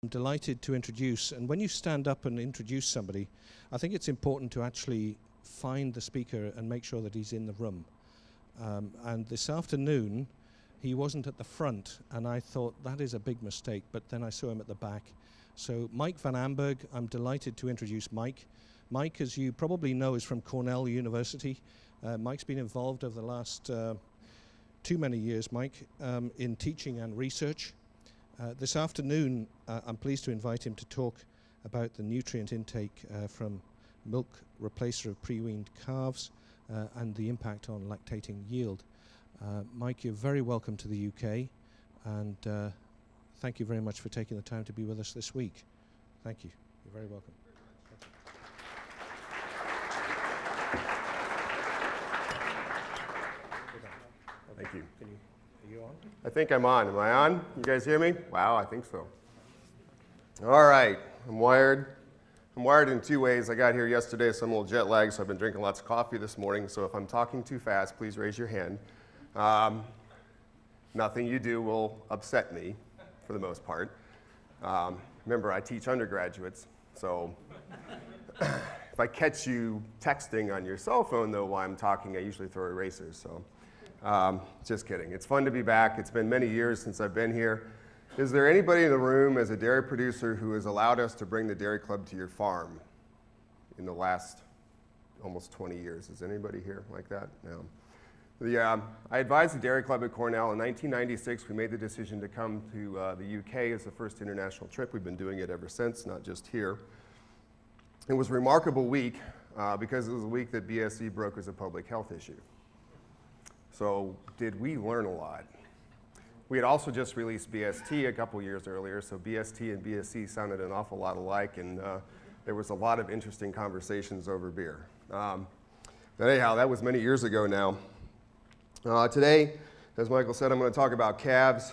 I'm delighted to introduce, and when you stand up and introduce somebody, I think it's important to actually find the speaker and make sure that he's in the room. And this afternoon, he wasn't at the front, and I thought that is a big mistake, but then I saw him at the back. So Mike van Amburgh, I'm delighted to introduce Mike. Mike, as you probably know, is from Cornell University. Mike's been involved over the last too many years, Mike, in teaching and research. This afternoon, I'm pleased to invite him to talk about the nutrient intake from milk replacer of pre-weaned calves and the impact on lactating yield. Mike, you're very welcome to the UK, and thank you very much for taking the time to be with us this week. Thank you. You're very welcome. Thank you. Are you on? I think I'm on. Am I on? You guys hear me? Wow, I think so. All right, I'm wired. I'm wired in two ways. I got here yesterday, so I'm a little jet lagged, so I've been drinking lots of coffee this morning. So if I'm talking too fast, please raise your hand. Nothing you do will upset me, for the most part. Remember, I teach undergraduates, so if I catch you texting on your cell phone, though, while I'm talking, I usually throw erasers. So. Just kidding. It's fun to be back. It's been many years since I've been here. Is there anybody in the room as a dairy producer who has allowed us to bring the Dairy Club to your farm in the last almost 20 years? Is anybody here like that? No. I advised the Dairy Club at Cornell. In 1996, we made the decision to come to the UK as the first international trip. We've been doing it ever since, not just here. It was a remarkable week because it was a week that BSE broke as a public health issue. So did we learn a lot? We had also just released BST a couple years earlier, so BST and BSC sounded an awful lot alike, and there was a lot of interesting conversations over beer. But anyhow, that was many years ago now. Today, as Michael said, I'm going to talk about calves.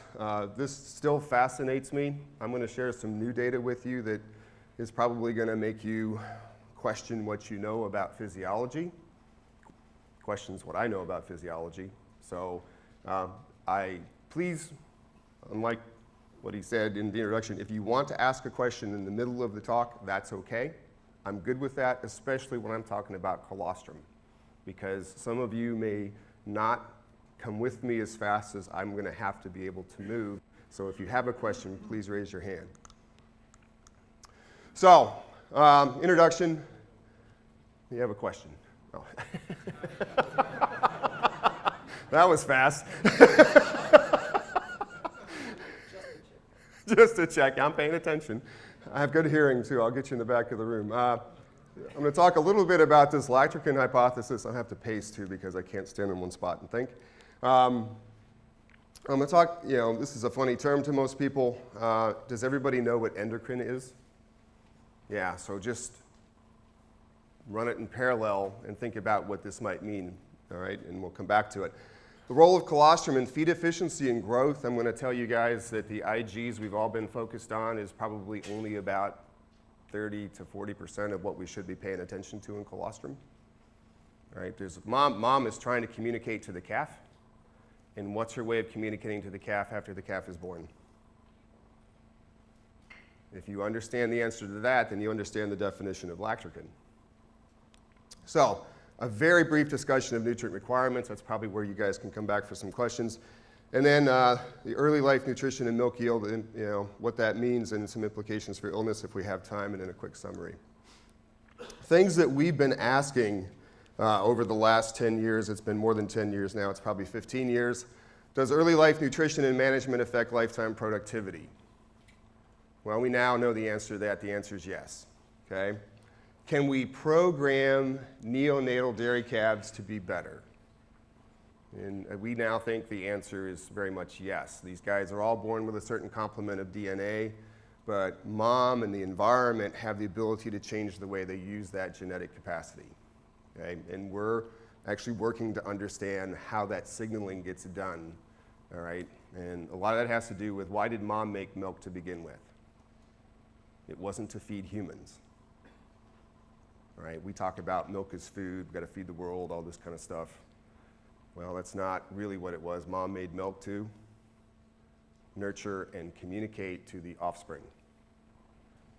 This still fascinates me. I'm going to share some new data with you that is probably going to make you question what you know about physiology. Questions what I know about physiology. So please, unlike what he said in the introduction, if you want to ask a question in the middle of the talk, that's okay. I'm good with that, especially when I'm talking about colostrum, because some of you may not come with me as fast as I'm going to have to be able to move. So if you have a question, please raise your hand. So, introduction. You have a question? Oh. That was fast. Just to check. I'm paying attention. I have good hearing, too. I'll get you in the back of the room. I'm going to talk a little bit about this lactocrine hypothesis. I'll have to pace, too, because I can't stand in one spot and think. I'm going to talk, this is a funny term to most people. Does everybody know what endocrine is? Yeah, so just run it in parallel and think about what this might mean, all right? And we'll come back to it. The role of colostrum in feed efficiency and growth, I'm going to tell you guys that the IGs we've all been focused on is probably only about 30 to 40% of what we should be paying attention to in colostrum. All right, mom is trying to communicate to the calf, and what's her way of communicating to the calf after the calf is born? If you understand the answer to that, then you understand the definition of lactocrine. So, a very brief discussion of nutrient requirements. That's probably where you guys can come back for some questions. And then the early life nutrition and milk yield, and what that means and some implications for illness if we have time, and then a quick summary. Things that we've been asking over the last 10 years, it's been more than 10 years now, it's probably 15 years. Does early life nutrition and management affect lifetime productivity? Well, we now know the answer to that. The answer is yes, okay? Can we program neonatal dairy calves to be better? And we now think the answer is very much yes. These guys are all born with a certain complement of DNA, but mom and the environment have the ability to change the way they use that genetic capacity. Okay? And we're actually working to understand how that signaling gets done. All right? And a lot of that has to do with, why did mom make milk to begin with? It wasn't to feed humans. Right? We talk about milk as food, we've got to feed the world, all this kind of stuff. Well, that's not really what it was. Mom made milk to nurture and communicate to the offspring.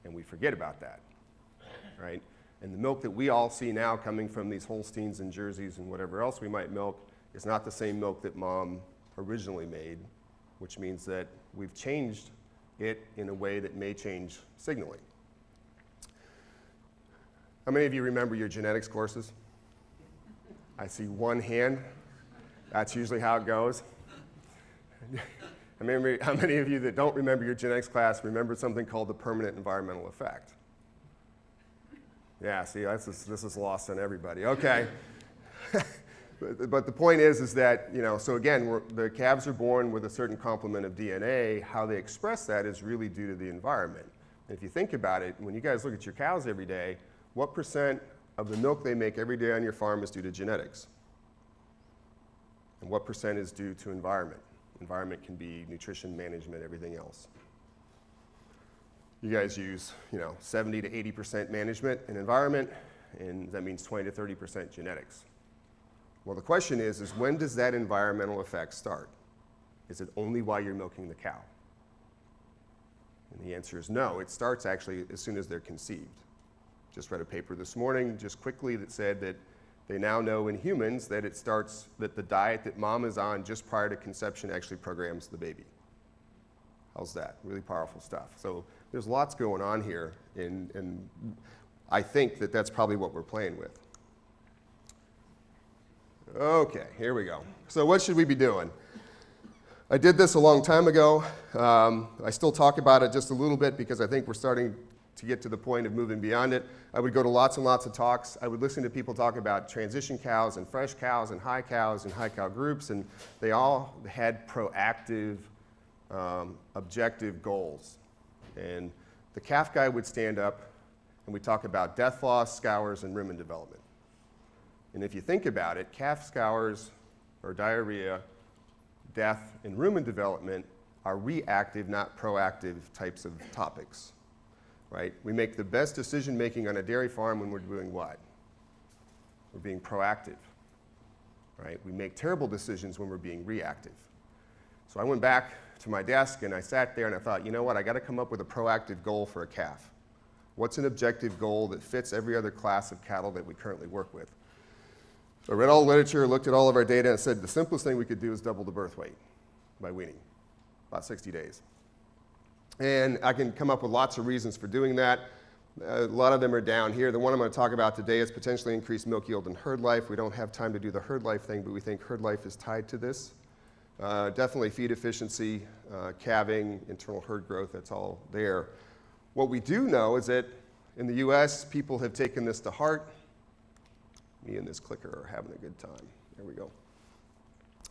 and we forget about that, right? And the milk that we all see now coming from these Holsteins and Jerseys and whatever else we might milk is not the same milk that mom originally made, which means that we've changed it in a way that may change signaling. How many of you remember your genetics courses? I see one hand. That's usually how it goes. How many of you that don't remember your genetics class remember something called the permanent environmental effect? Yeah, see, this is lost on everybody. Okay. But the point is that, so again, the calves are born with a certain complement of DNA. How they express that is really due to the environment. And if you think about it, when you guys look at your cows every day, what % of the milk they make every day on your farm is due to genetics? And what % is due to environment? Environment can be nutrition, management, everything else. You guys use, 70 to 80% management and environment, and that means 20 to 30% genetics. Well, the question is when does that environmental effect start? Is it only while you're milking the cow? And the answer is no. It starts actually as soon as they're conceived. Just read a paper this morning, just quickly, that said that they now know in humans that that the diet that mom is on just prior to conception actually programs the baby. How's that? Really powerful stuff. So there's lots going on here, and I think that that's probably what we're playing with. Okay, here we go. So what should we be doing? I did this a long time ago. I still talk about it just a little bit because I think we're starting to get to the point of moving beyond it. I would go to lots and lots of talks. I would listen to people talk about transition cows and fresh cows and high cow groups, and they all had proactive, objective goals. And the calf guy would stand up and we'd talk about death loss, scours, and rumen development. And if you think about it, calf scours or diarrhea, death, and rumen development are reactive, not proactive types of topics, right? We make the best decision making on a dairy farm when we're doing what? We're being proactive, right? We make terrible decisions when we're being reactive. So I went back to my desk and I sat there and I thought, you know what, I got to come up with a proactive goal for a calf. What's an objective goal that fits every other class of cattle that we currently work with? So I read all the literature, looked at all of our data, and said the simplest thing we could do is double the birth weight by weaning, about 60 days. And I can come up with lots of reasons for doing that. A lot of them are down here. The one I'm going to talk about today is potentially increased milk yield and herd life. We don't have time to do the herd life thing, but we think herd life is tied to this. Definitely feed efficiency, calving, internal herd growth, that's all there. What we do know is that in the US, people have taken this to heart. Me and this clicker are having a good time. There we go.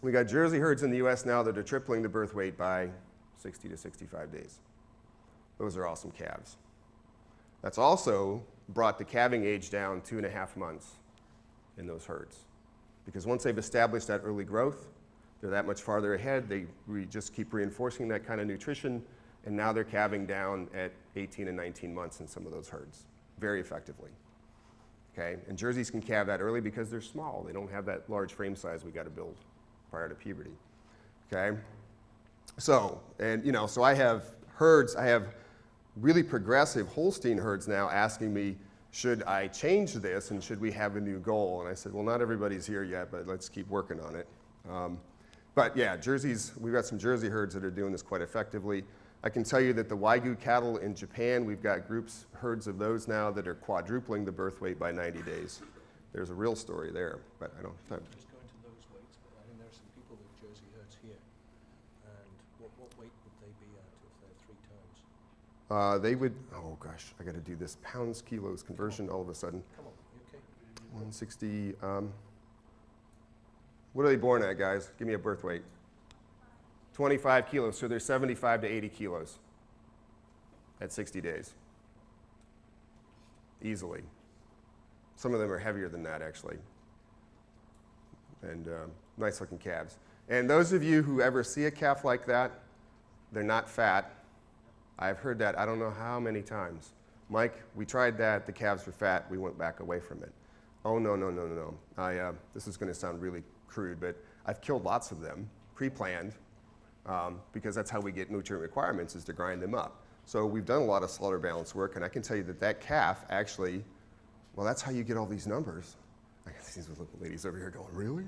We got Jersey herds in the US now that are tripling the birth weight by 60 to 65 days. Those are awesome calves. That's also brought the calving age down 2.5 months in those herds. Because once they've established that early growth, they're that much farther ahead. We just keep reinforcing that kind of nutrition, and now they're calving down at 18 and 19 months in some of those herds, very effectively. Okay? And Jerseys can calve that early because they're small. They don't have that large frame size we got to build prior to puberty. Okay? So, so I have herds, I have really progressive Holstein herds now asking me, should I change this and should we have a new goal? And I said, well, not everybody's here yet, but let's keep working on it. But yeah, Jerseys, we've got some Jersey herds that are doing this quite effectively. I can tell you that the Wagyu cattle in Japan, we've got herds of those now that are quadrupling the birth weight by 90 days. There's a real story there, but I don't have time. Just go into those weights, but I mean, there are some people with Jersey herds here. And what weight would they be at if they're 3 times? They would, oh gosh, I got to do this pounds, kilos conversion all of a sudden. Come on, you okay? 160, what are they born at, guys? Give me a birth weight. 25 kilos, so they're 75 to 80 kilos at 60 days. Easily. Some of them are heavier than that, actually. And nice looking calves. And those of you who ever see a calf like that, they're not fat. I've heard that I don't know how many times. Mike, we tried that, the calves were fat, we went back away from it. Oh, no, no, no, no, no. This is going to sound really crude, but I've killed lots of them, pre-planned, because that's how we get nutrient requirements, is to grind them up. So we've done a lot of slaughter balance work, and I can tell you that that calf actually, well, that's how you get all these numbers. I got these little ladies over here going, really?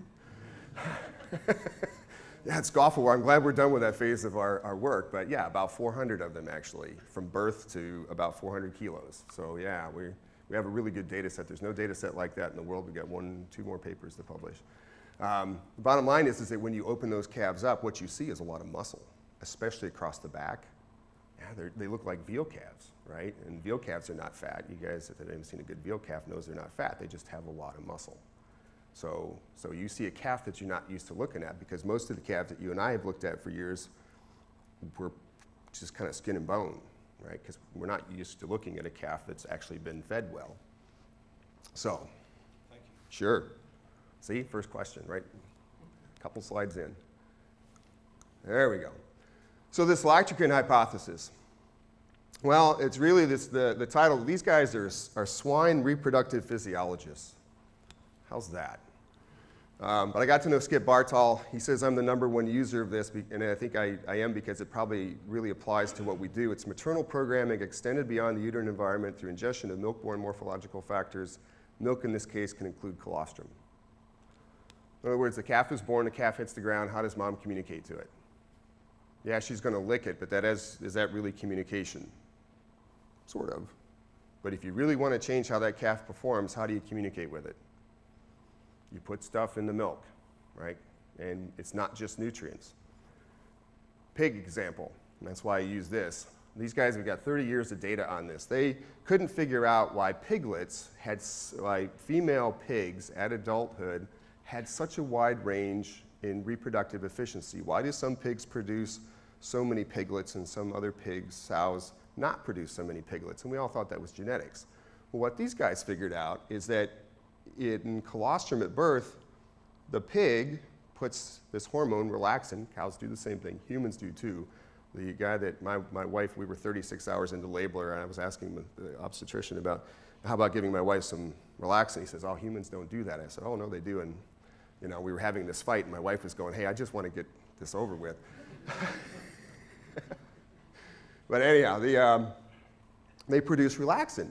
Yeah, it's awful. I'm glad we're done with that phase of our work, but yeah, about 400 of them actually, from birth to about 400 kilos. So yeah, we have a really good data set. There's no data set like that in the world. We've got 2 more papers to publish. The bottom line is that when you open those calves up, what you see is a lot of muscle, especially across the back. Yeah, they look like veal calves, right? And veal calves are not fat. You guys, if you've seen a good veal calf, knows they're not fat. They just have a lot of muscle. So you see a calf that you're not used to looking at, because most of the calves that you and I have looked at for years were just kind of skin and bone, right? Because we're not used to looking at a calf that's actually been fed well. So, thank you. Sure. See, first question, right? A couple slides in. There we go. So this lactocrine hypothesis. Well, it's really the title. These guys are swine reproductive physiologists. How's that? But I got to know Skip Bartol. He says I'm the #1 user of this, and I think I am, because it probably really applies to what we do. It's maternal programming extended beyond the uterine environment through ingestion of milk-borne morphological factors. Milk in this case can include colostrum. In other words, the calf is born, the calf hits the ground. How does mom communicate to it? Yeah, she's going to lick it, but is that really communication? Sort of. But if you really want to change how that calf performs, how do you communicate with it? You put stuff in the milk, right? And it's not just nutrients. Pig example, and that's why I use this. These guys have got 30 years of data on this. They couldn't figure out why piglets had, like female pigs at adulthood, had such a wide range in reproductive efficiency. Why do some pigs produce so many piglets and some other pigs, sows, not produce so many piglets? And we all thought that was genetics. Well, what these guys figured out is that in colostrum at birth, the pig puts this hormone, relaxin. Cows do the same thing. Humans do too. The guy that my wife, we were 36 hours into labor, and I was asking the obstetrician about, how about giving my wife some relaxin? He says, oh, humans don't do that. I said, oh, no, they do. And we were having this fight, and my wife was going, hey, I just want to get this over with. But anyhow, they produce relaxin.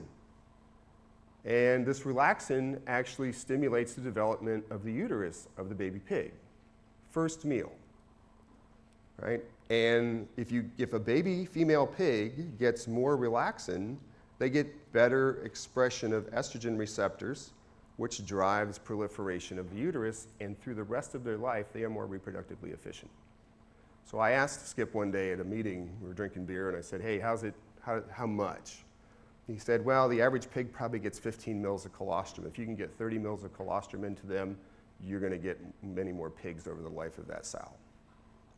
And this relaxin actually stimulates the development of the uterus of the baby pig. First meal, right? And if a baby female pig gets more relaxin, they get better expression of estrogen receptors, which drives proliferation of the uterus, and through the rest of their life, they are more reproductively efficient. So I asked Skip one day at a meeting, we were drinking beer, and I said, hey, how much? He said, well, the average pig probably gets 15 mils of colostrum. If you can get 30 mils of colostrum into them, you're going to get many more pigs over the life of that sow.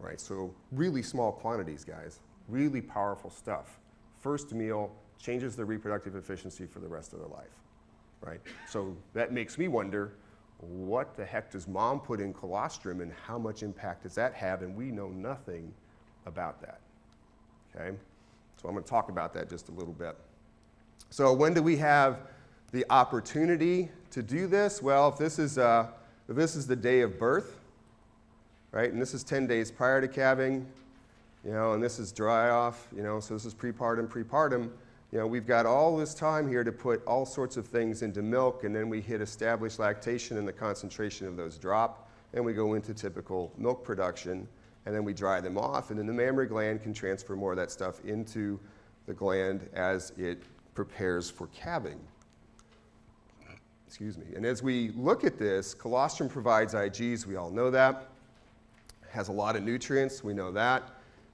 Right? So really small quantities, guys. Really powerful stuff. First meal changes their reproductive efficiency for the rest of their life. Right? So that makes me wonder, what the heck does mom put in colostrum, and how much impact does that have? And we know nothing about that. Okay? So I'm going to talk about that just a little bit. So when do we have the opportunity to do this? Well, if this is the day of birth, right, and this is 10 days prior to calving, and this is dry off, so this is prepartum, we've got all this time here to put all sorts of things into milk, and then we hit established lactation and the concentration of those drop, and we go into typical milk production, and then we dry them off, and then the mammary gland can transfer more of that stuff into the gland as it prepares for calving. Excuse me. And as we look at this, colostrum provides IGs, we all know that. Has a lot of nutrients, we know that.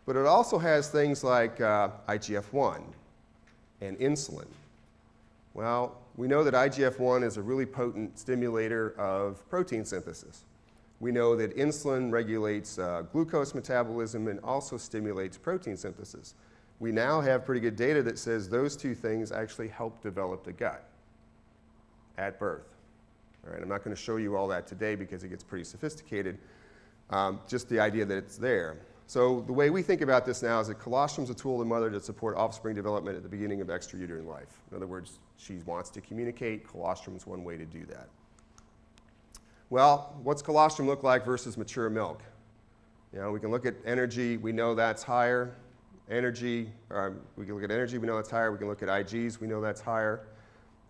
But it also has things like IGF-1 and insulin. Well, we know that IGF-1 is a really potent stimulator of protein synthesis. We know that insulin regulates glucose metabolism and also stimulates protein synthesis. We now have pretty good data that says those two things actually help develop the gut at birth. All right, I'm not going to show you all that today because it gets pretty sophisticated. Just the idea that it's there. So the way we think about this now is that colostrum is a tool of the mother to support offspring development at the beginning of extrauterine life. In other words, she wants to communicate. Colostrum is one way to do that. Well, what's colostrum look like versus mature milk? We can look at energy. We know that's higher. Energy, we can look at energy, we know that's higher. We can look at IGs, we know that's higher.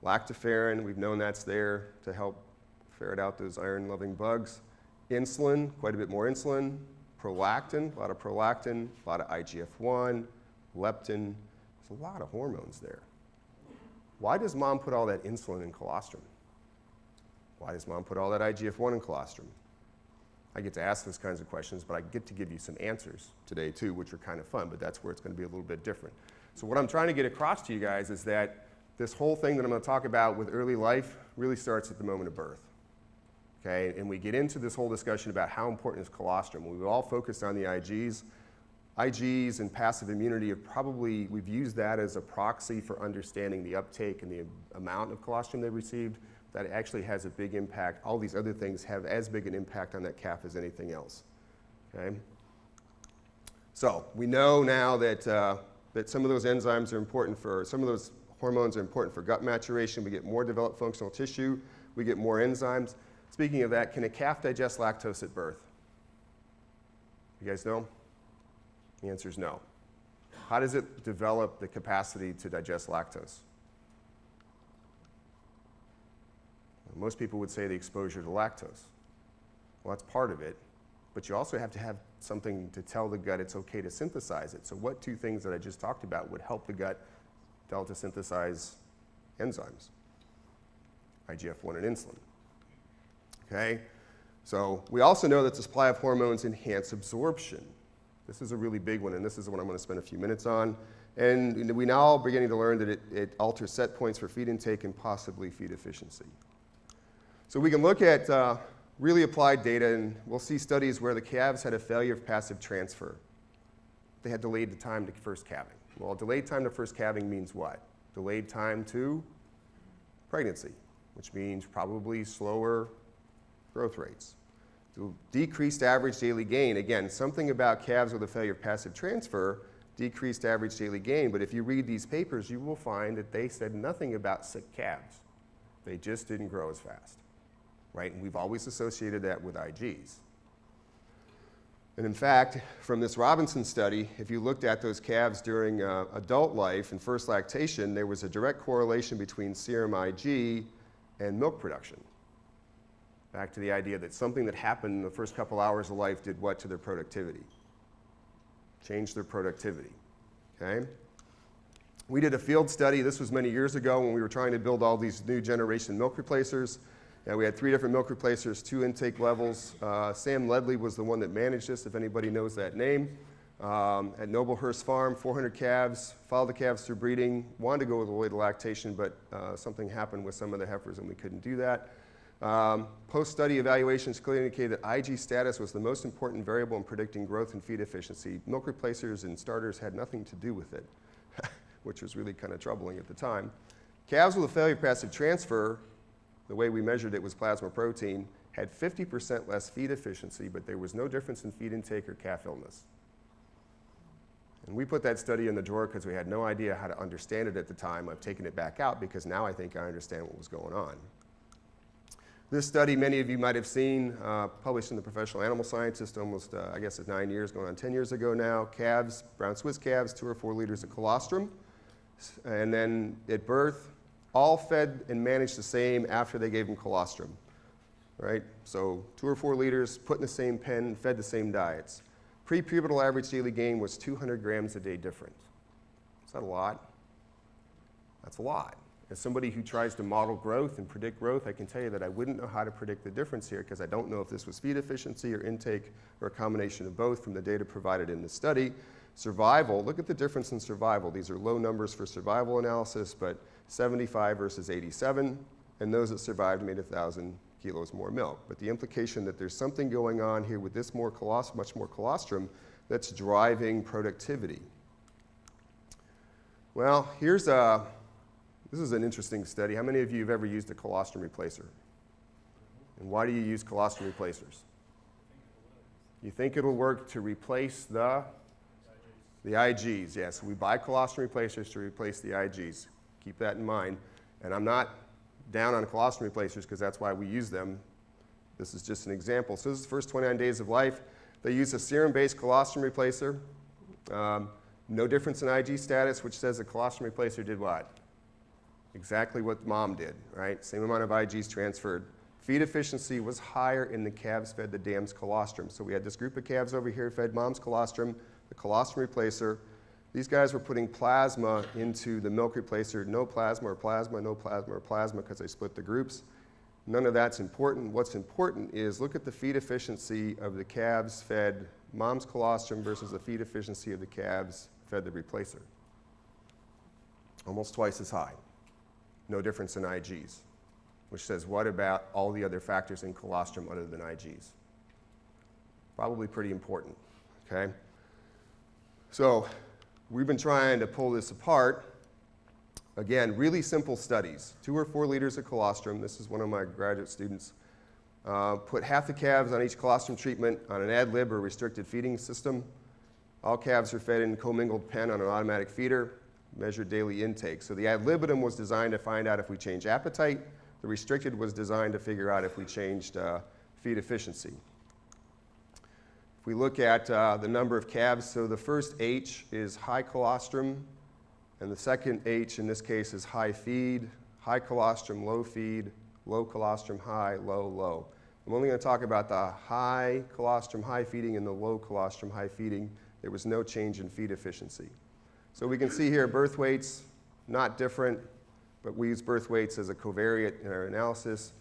Lactoferrin, we've known that's there to help ferret out those iron-loving bugs. Insulin, quite a bit more insulin. Prolactin, a lot of IGF-1, leptin. There's a lot of hormones there. Why does mom put all that insulin in colostrum? Why does mom put all that IGF-1 in colostrum? I get to ask those kinds of questions, but I get to give you some answers today too, which are kind of fun, but that's where it's going to be a little bit different. So what I'm trying to get across to you guys is that this whole thing that I'm going to talk about with early life really starts at the moment of birth. Okay? And we get into this whole discussion about how important is colostrum. We've all focused on the IGs. IGs and passive immunity we've used that as a proxy for understanding the uptake and the amount of colostrum they received. That actually has a big impact. All these other things have as big an impact on that calf as anything else. Okay? So we know now that, that some of those enzymes are important some of those hormones are important for gut maturation. We get more developed functional tissue. We get more enzymes. Speaking of that, can a calf digest lactose at birth? You guys know? The answer is no. How does it develop the capacity to digest lactose? Most people would say the exposure to lactose. Well, that's part of it, but you also have to have something to tell the gut it's okay to synthesize it. So what two things that I just talked about would help the gut to synthesize enzymes? IGF-1 and insulin. Okay? So we also know that the supply of hormones enhance absorption. This is a really big one, and this is the one I'm going to spend a few minutes on. And we now are beginning to learn that it alters set points for feed intake and possibly feed efficiency. So we can look at really applied data, and we'll see studies where the calves had a failure of passive transfer. They had delayed the time to first calving. Well, delayed time to first calving means what? Delayed time to pregnancy, which means probably slower growth rates. Decreased average daily gain. Again, something about calves with a failure of passive transfer, decreased average daily gain, but if you read these papers, you will find that they said nothing about sick calves. They just didn't grow as fast. Right? And we've always associated that with IGs. And in fact, from this Robinson study, if you looked at those calves during adult life and first lactation, there was a direct correlation between serum IG and milk production. Back to the idea that something that happened in the first couple hours of life did what to their productivity? Changed their productivity. Okay? We did a field study. This was many years ago when we were trying to build all these new generation milk replacers. We had 3 different milk replacers, 2 intake levels. Sam Ledley was the one that managed this, if anybody knows that name. At Noblehurst Farm, 400 calves, followed the calves through breeding, wanted to go with the way to lactation, but something happened with some of the heifers and we couldn't do that. Post-study evaluations clearly indicated that IG status was the most important variable in predicting growth and feed efficiency. Milk replacers and starters had nothing to do with it, which was really kind of troubling at the time. Calves with a failure of passive transfer, the way we measured it was plasma protein, had 50% less feed efficiency, but there was no difference in feed intake or calf illness. And we put that study in the drawer because we had no idea how to understand it at the time. I've taken it back out because now I think I understand what was going on. This study, many of you might have seen, published in the Professional Animal Scientist almost, I guess it's 9 years, going on 10 years ago now. Calves, brown Swiss calves, 2 or 4 liters of colostrum. And then at birth, all fed and managed the same after they gave them colostrum, right? So 2 or 4 liters, put in the same pen, fed the same diets. Pre-pubertal average daily gain was 200 grams a day difference. Is that a lot? That's a lot. As somebody who tries to model growth and predict growth, I can tell you that I wouldn't know how to predict the difference here because I don't know if this was feed efficiency or intake or a combination of both from the data provided in the study. Survival, look at the difference in survival. These are low numbers for survival analysis, but 75 versus 87, and those that survived made 1,000 kilos more milk. But the implication that there's something going on here with this much more colostrum that's driving productivity. Well, this is an interesting study. How many of you have ever used a colostrum replacer? And why do you use colostrum replacers? You think it'll work to replace the IGs, yes. We buy colostrum replacers to replace the IGs. Keep that in mind. And I'm not down on colostrum replacers because that's why we use them. This is just an example. So this is the first 29 days of life. They use a serum-based colostrum replacer. No difference in IG status, which says the colostrum replacer did what? Exactly what mom did, right? Same amount of IGs transferred. Feed efficiency was higher in the calves fed the dam's colostrum. So we had this group of calves over here fed mom's colostrum, the colostrum replacer. These guys were putting plasma into the milk replacer, no plasma or plasma, no plasma or plasma, because they split the groups. None of that's important. What's important is look at the feed efficiency of the calves fed mom's colostrum versus the feed efficiency of the calves fed the replacer. Almost twice as high. No difference in IGs, which says what about all the other factors in colostrum other than IGs? Probably pretty important, okay? So we've been trying to pull this apart. Again, really simple studies. 2 or 4 liters of colostrum. This is one of my graduate students. Put half the calves on each colostrum treatment on an ad lib or restricted feeding system. All calves are fed in commingled pen on an automatic feeder. Measured daily intake. So the ad libitum was designed to find out if we change appetite. The restricted was designed to figure out if we changed feed efficiency. If we look at the number of calves, so the first H is high colostrum, and the second H in this case is high feed, high colostrum, low feed, low colostrum, high, low, low. I'm only going to talk about the high colostrum, high feeding, and the low colostrum, high feeding. There was no change in feed efficiency. So we can see here birth weights, not different, but we use birth weights as a covariate in our analysis.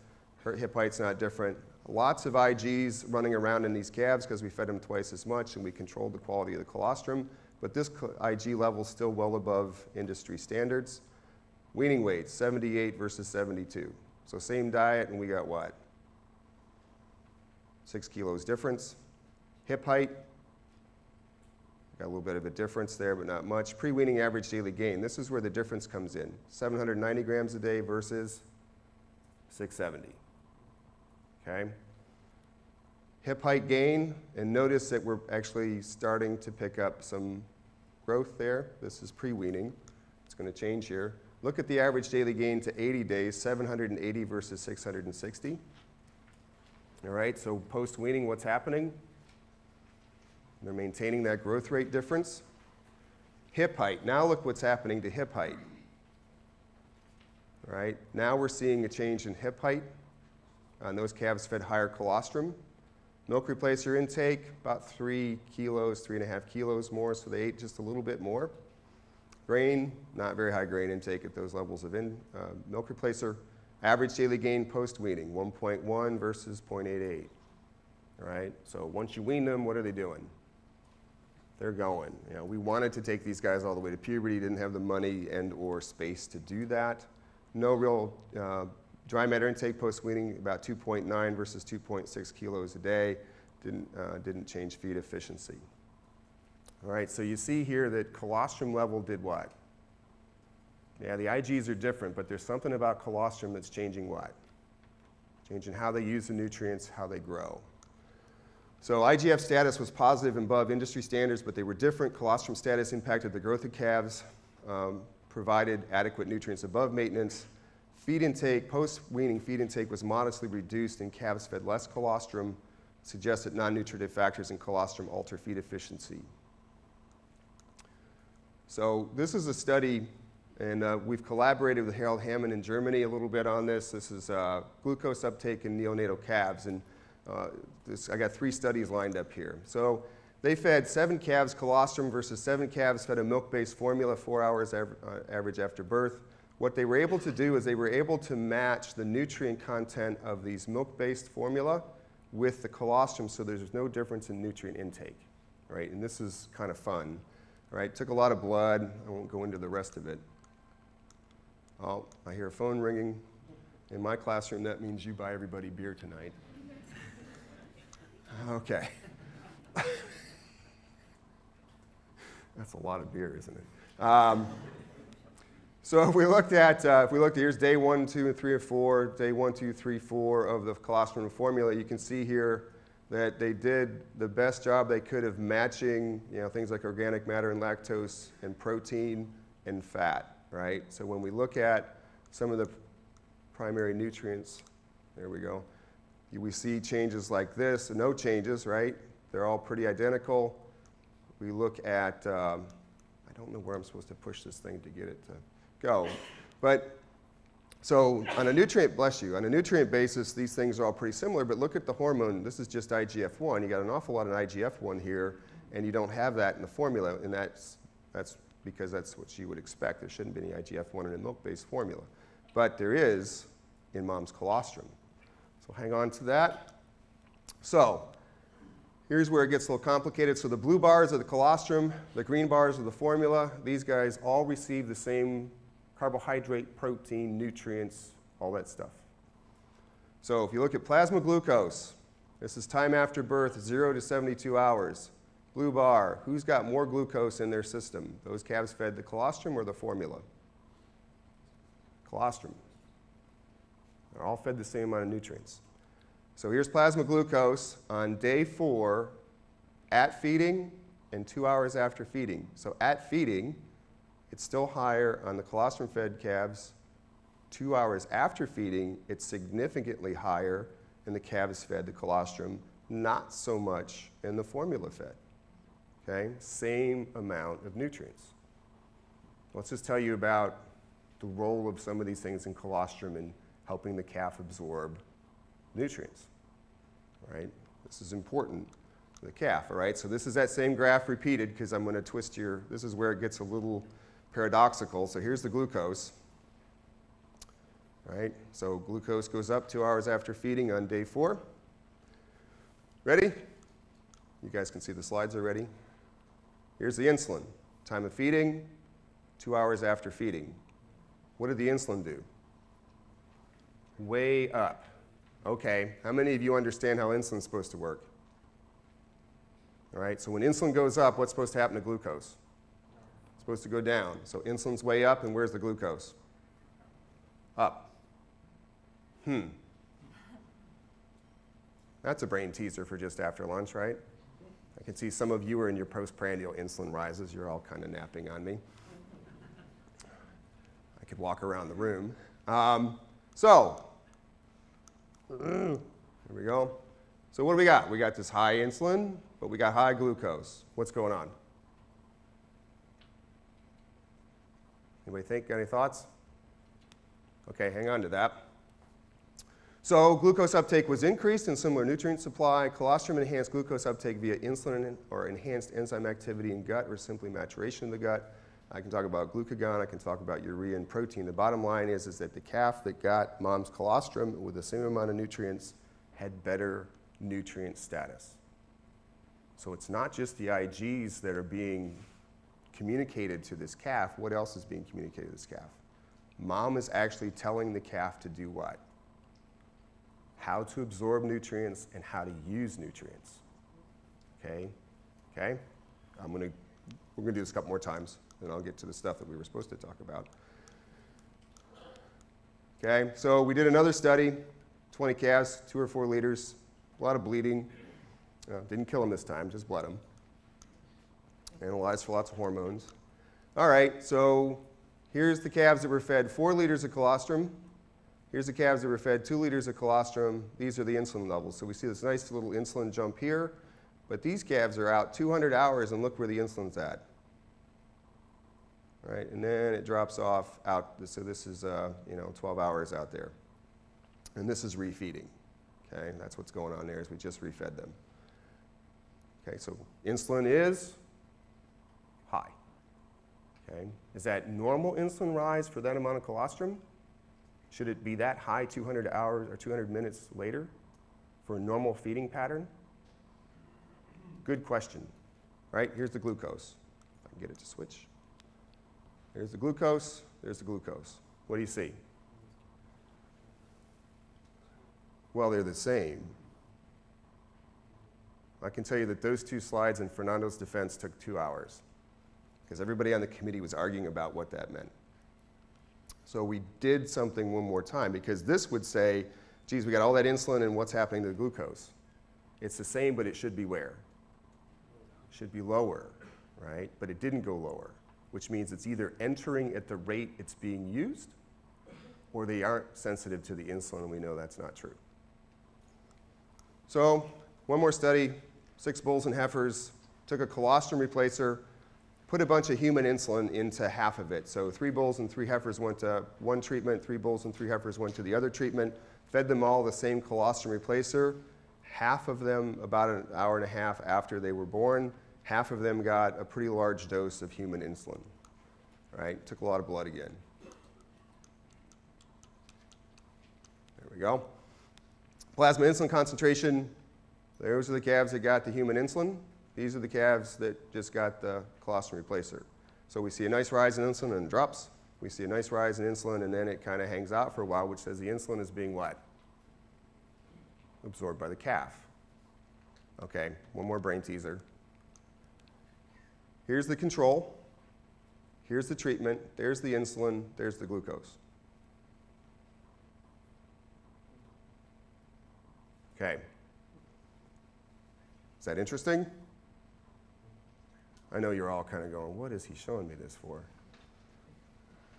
Hip height's not different. Lots of IGs running around in these calves because we fed them twice as much and we controlled the quality of the colostrum. But this IG level is still well above industry standards. Weaning weights, 78 versus 72. So same diet and we got what? 6 kilos difference. Hip height, got a little bit of a difference there, but not much. Pre-weaning average daily gain. This is where the difference comes in. 790 grams a day versus 670. Okay? Hip height gain, and notice that we're actually starting to pick up some growth there. This is pre-weaning. It's going to change here. Look at the average daily gain to 80 days, 780 versus 660. All right, so post-weaning, what's happening? They're maintaining that growth rate difference. Hip height. Now look what's happening to hip height. All right, now we're seeing a change in hip height on those calves fed higher colostrum. Milk replacer intake, about 3 kilos, 3.5 kilos more, so they ate just a little bit more. Grain, not very high grain intake at those levels of milk replacer. Average daily gain post-weaning, 1.1 versus 0.88. All right, so once you wean them, what are they doing? They're going. You know, we wanted to take these guys all the way to puberty, didn't have the money and or space to do that. No real dry matter intake post-weaning, about 2.9 versus 2.6 kilos a day. Didn't change feed efficiency. All right, so you see here that colostrum level did what? Yeah, the IGs are different, but there's something about colostrum that's changing what? Changing how they use the nutrients, how they grow. So IGF status was positive and above industry standards, but they were different. Colostrum status impacted the growth of calves, provided adequate nutrients above maintenance. Feed intake, post-weaning feed intake was modestly reduced in calves fed less colostrum, suggests that non-nutritive factors in colostrum alter feed efficiency. So this is a study, and we've collaborated with Harold Hammond in Germany a little bit on this. This is glucose uptake in neonatal calves, and I got 3 studies lined up here. So they fed 7 calves colostrum versus 7 calves fed a milk-based formula 4 hours average after birth. What they were able to do is they were able to match the nutrient content of these milk-based formula with the colostrum, so there's no difference in nutrient intake, right? And this is kind of fun, right? Took a lot of blood. I won't go into the rest of it. Oh, I hear a phone ringing. In my classroom, that means you buy everybody beer tonight. Okay. That's a lot of beer, isn't it? So if we looked at here's day 1, 2, and 3, and 4, day 1, 2, 3, 4 of the colostrum formula, you can see here that they did the best job they could of matching, things like organic matter and lactose and protein and fat, right? So when we look at some of the primary nutrients, there we go, we see changes like this, no changes, right? They're all pretty identical. We look at don't know where I'm supposed to push this thing to get it to go. But so on a nutrient, bless you, on a nutrient basis, these things are all pretty similar, but look at the hormone. This is just IGF-1. You got an awful lot of IGF-1 here, and you don't have that in the formula, and that's because that's what you would expect. There shouldn't be any IGF-1 in a milk-based formula. But there is in mom's colostrum. So hang on to that. So here's where it gets a little complicated. So the blue bars are the colostrum, the green bars are the formula. These guys all receive the same carbohydrate, protein, nutrients, all that stuff. So if you look at plasma glucose, this is time after birth, 0 to 72 hours. Blue bar, who's got more glucose in their system? Those calves fed the colostrum or the formula? Colostrum. They're all fed the same amount of nutrients. So here's plasma glucose on day 4 at feeding and 2 hours after feeding. So at feeding, it's still higher on the colostrum-fed calves. 2 hours after feeding, it's significantly higher in the calves fed the colostrum, not so much in the formula fed. Okay? Same amount of nutrients. Let's just tell you about the role of some of these things in colostrum in helping the calf absorb nutrients. All right? This is important for the calf. All right? So this is that same graph repeated because I'm going to twist your, this is where it gets a little paradoxical. So here's the glucose. Right? So glucose goes up 2 hours after feeding on day 4. Ready? You guys can see the slides already. Here's the insulin. Time of feeding, 2 hours after feeding. What did the insulin do? Way up. Okay, how many of you understand how insulin is supposed to work? All right, so when insulin goes up, what's supposed to happen to glucose? It's supposed to go down. So insulin's way up, and where's the glucose? Up. That's a brain teaser for just after lunch, right? I can see some of you are in your postprandial insulin rises. You're all kind of napping on me. I could walk around the room. Here we go. So what do we got? We got this high insulin, but we got high glucose. What's going on? Anybody think? Got any thoughts? Okay, hang on to that. So glucose uptake was increased in similar nutrient supply. Colostrum enhanced glucose uptake via insulin or enhanced enzyme activity in gut or simply maturation in the gut. I can talk about glucagon. I can talk about urea and protein. The bottom line is that the calf that got mom's colostrum with the same amount of nutrients had better nutrient status. So it's not just the IGs that are being communicated to this calf. What else is being communicated to this calf? Mom is actually telling the calf to do what? How to absorb nutrients and how to use nutrients. Okay? Okay? We're going to do this a couple more times, then I'll get to the stuff that we were supposed to talk about. Okay? So we did another study, 20 calves, 2 or 4 liters, a lot of bleeding. Didn't kill them this time, just bled them. Analyzed for lots of hormones. All right, so here's the calves that were fed 4 liters of colostrum. Here's the calves that were fed 2 liters of colostrum. These are the insulin levels. So we see this nice little insulin jump here. But these calves are out 200 hours, and look where the insulin's at. All right, and then it drops off out. So this is 12 hours out there. And this is refeeding. Okay, that's what's going on there is we just refed them. Okay, so insulin is high. Okay, is that normal insulin rise for that amount of colostrum? Should it be that high 200 hours or 200 minutes later for a normal feeding pattern? Good question. Right, here's the glucose. If I can get it to switch. There's the glucose, there's the glucose. What do you see? Well, they're the same. I can tell you that those 2 slides in Fernando's defense took 2 hours because everybody on the committee was arguing about what that meant. So we did something one more time because this would say, geez, we got all that insulin and what's happening to the glucose? It's the same, but it should be where? It should be lower, right? But it didn't go lower, which means it's either entering at the rate it's being used or they aren't sensitive to the insulin, and we know that's not true. So one more study, 6 bulls and heifers, took a colostrum replacer, put a bunch of human insulin into half of it. So 3 bulls and 3 heifers went to one treatment, 3 bulls and 3 heifers went to the other treatment, fed them all the same colostrum replacer. Half of them about an hour and a half after they were born, half of them got a pretty large dose of human insulin. Right? Took a lot of blood again. There we go. Plasma insulin concentration, those are the calves that got the human insulin. These are the calves that just got the colostrum replacer. So we see a nice rise in insulin and it drops. We see a nice rise in insulin and then it kind of hangs out for a while, which says the insulin is being what? Absorbed by the calf. Okay, one more brain teaser. Here's the control. Here's the treatment. There's the insulin. There's the glucose. Okay. Is that interesting? I know you're all kind of going, what is he showing me this for?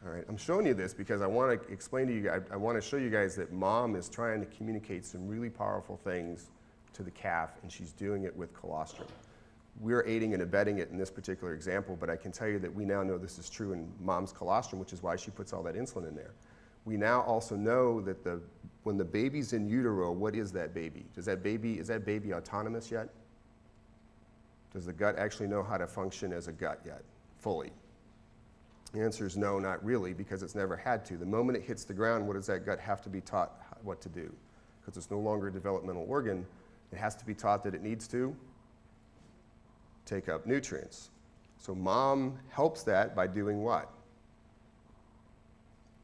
All right, I'm showing you this because I want to explain to you guys, I want to show you guys that mom is trying to communicate some really powerful things to the calf, and she's doing it with colostrum. We're aiding and abetting it in this particular example, but I can tell you that we now know this is true in mom's colostrum, which is why she puts all that insulin in there. We now also know that when the baby's in utero, what is that baby? Is that baby autonomous yet? Does the gut actually know how to function as a gut yet, fully? The answer is no, not really, because it's never had to. The moment it hits the ground, what does that gut have to be taught what to do? Because it's no longer a developmental organ, it has to be taught that it needs to take up nutrients. So mom helps that by doing what?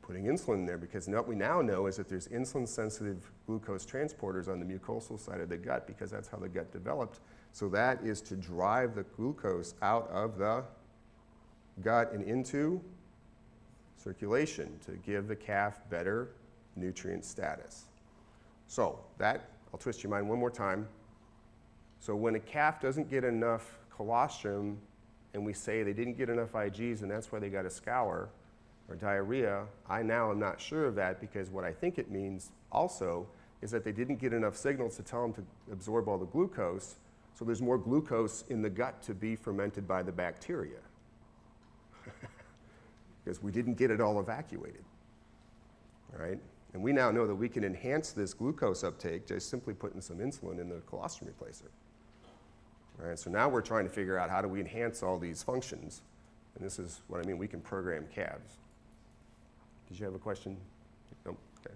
Putting insulin in there, because what we now know is that there's insulin-sensitive glucose transporters on the mucosal side of the gut, because that's how the gut developed. So that is to drive the glucose out of the gut and into circulation to give the calf better nutrient status. So that, I'll twist your mind one more time. So when a calf doesn't get enough colostrum and we say they didn't get enough IGs and that's why they got a scour or diarrhea, I now am not sure of that, because what I think it means also is that they didn't get enough signals to tell them to absorb all the glucose, so there's more glucose in the gut to be fermented by the bacteria. Because we didn't get it all evacuated. All right? And we now know that we can enhance this glucose uptake just simply putting some insulin in the colostrum replacer. All right, so now we're trying to figure out how do we enhance all these functions. And this is what I mean, we can program calves. Did you have a question? No? Okay.